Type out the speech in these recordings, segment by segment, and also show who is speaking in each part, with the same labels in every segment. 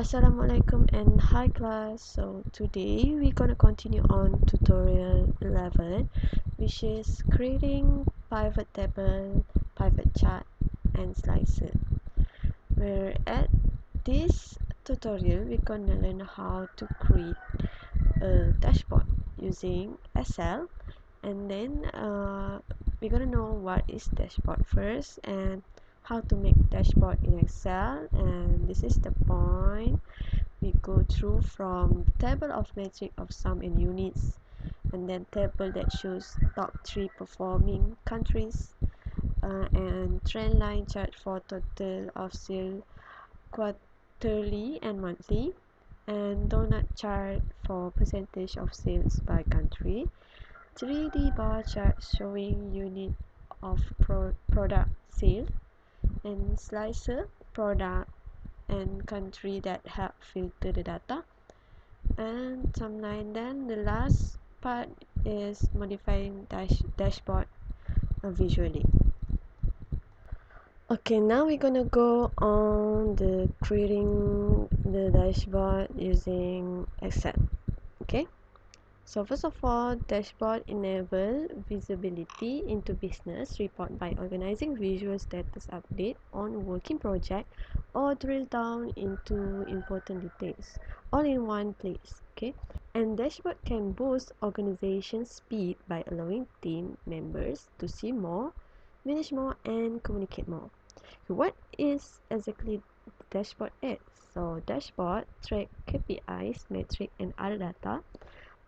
Speaker 1: Assalamualaikum and hi class. So today we're gonna continue on tutorial 11, which is creating pivot table, pivot chart and slicer. Where at this tutorial we're gonna learn how to create a dashboard using Excel, and then we're gonna know what is dashboard first and how to make dashboard in Excel. And this is the point we go through from table of metric of sum and units, and then table that shows top 3 performing countries, and trend line chart for total of sale quarterly and monthly, and donut chart for percentage of sales by country, 3D bar chart showing unit of product sale, and slicer product and country that help filter the data, and timeline. Then the last part is modifying dashboard visually. Okay, now we're gonna go on the creating the dashboard using Excel. Okay, so first of all, dashboard enable visibility into business report by organizing visual status update on working project or drill down into important details all in one place. Okay, and dashboard can boost organization speed by allowing team members to see more, manage more and communicate more. What is exactly dashboard is? So dashboard track KPIs, metric and other data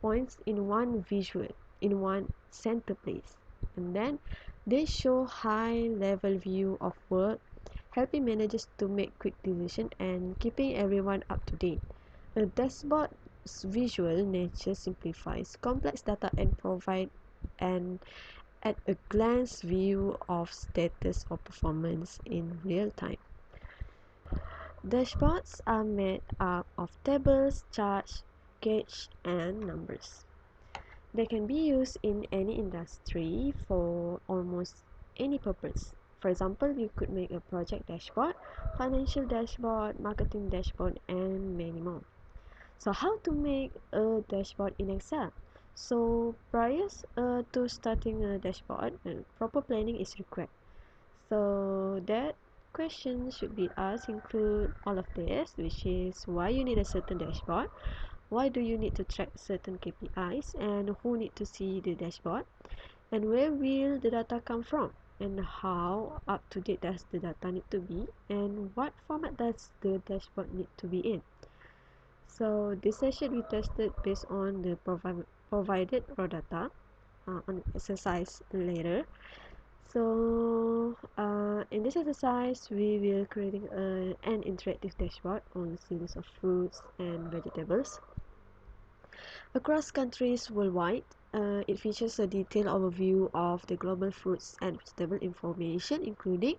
Speaker 1: points in one visual, in one center place, and then they show high level view of work, helping managers to make quick decisions and keeping everyone up to date. A dashboard's visual nature simplifies complex data and provide an at a glance view of status or performance in real time. Dashboards are made up of tables, charts, gauge, and numbers. They can be used in any industry for almost any purpose. For example, you could make a project dashboard, financial dashboard, marketing dashboard, and many more. So how to make a dashboard in Excel? So prior to starting a dashboard, proper planning is required. So that question should be asked include all of this, which is why you need a certain dashboard, why do you need to track certain KPIs, and who need to see the dashboard, and where will the data come from, and how up to date does the data need to be, and what format does the dashboard need to be in. So this session we tested based on the provided raw data on exercise later. So in this exercise we will creating an interactive dashboard on series of fruits and vegetables across countries worldwide. It features a detailed overview of the global fruits and vegetable information, including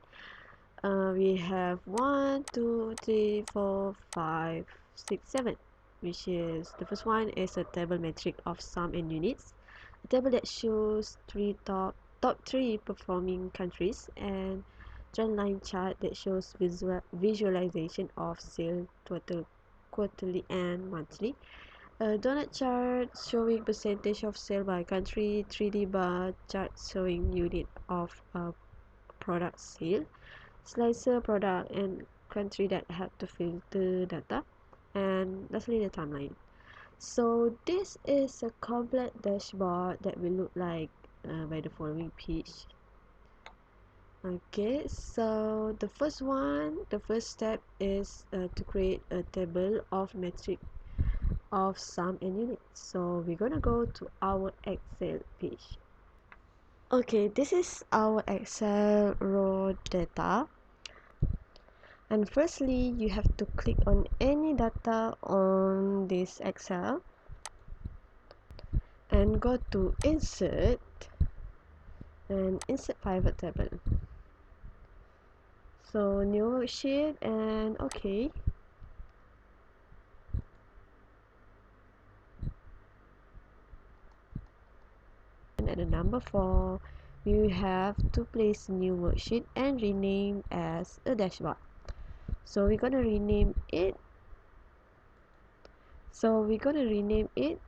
Speaker 1: we have 1, 2, 3, 4, 5, 6, 7, which is the first one is a table metric of sum and units, a table that shows top 3 performing countries, and trend line chart that shows visualization of sale total quarterly and monthly, a donut chart showing percentage of sale by country, 3D bar chart showing unit of product sale, slicer product and country that help to filter data, and lastly the timeline. So this is a complete dashboard that will look like by the following page. Okay, so the first step is to create a table of metric of sum and units. So we're gonna go to our Excel page. Okay, this is our Excel raw data. And firstly, you have to click on any data on this Excel and go to Insert and Insert Pivot Table. So new worksheet and OK. And at the number 4, you have to place new worksheet and rename as a dashboard. So we're gonna rename it So we're gonna rename it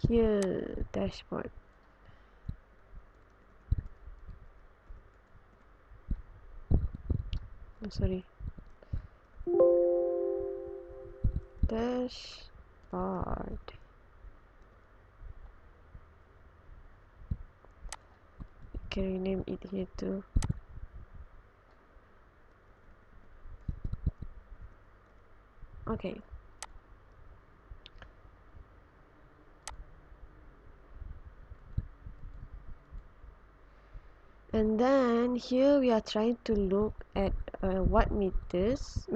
Speaker 1: here dashboard. I'm sorry, dashboard. You can rename it here too. Okay. And then here we are trying to look at what metrics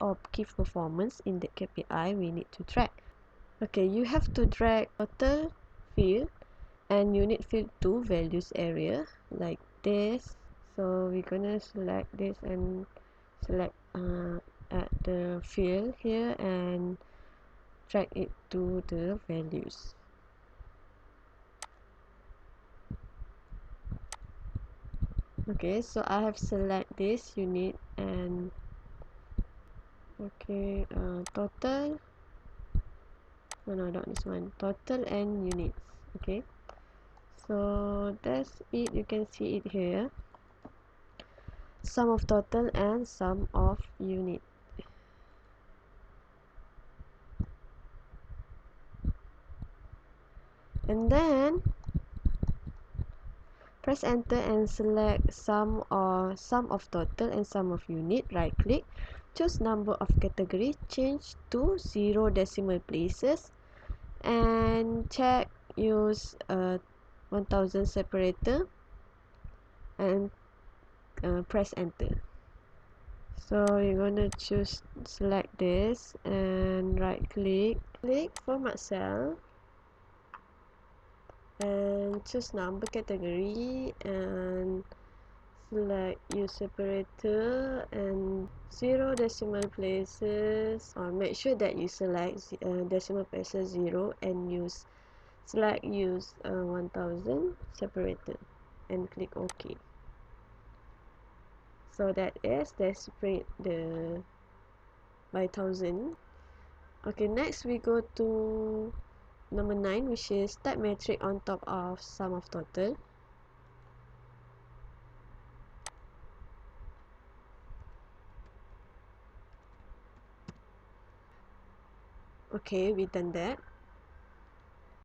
Speaker 1: or key performance in the KPI we need to track. Okay, you have to drag total field and unit field to values area like this. So we're gonna select this and select at the field here and drag it to the values. Okay, so I have select this unit and okay, total, no, not this one, total and units. Okay, so that's it. You can see it here, sum of total and sum of unit. And then press enter and select sum of total and sum of unit. Right click, choose number of category, change to 0 decimal places, and check use 1000 separator and press enter. So you're gonna select this and right click format cell and choose number category and select use separator and 0 decimal places, or make sure that you select decimal places 0 and use 1000 separator and click OK. So that is they separate the by 1000. Okay, next we go to number 9, which is type metric on top of sum of total. Okay, we done that.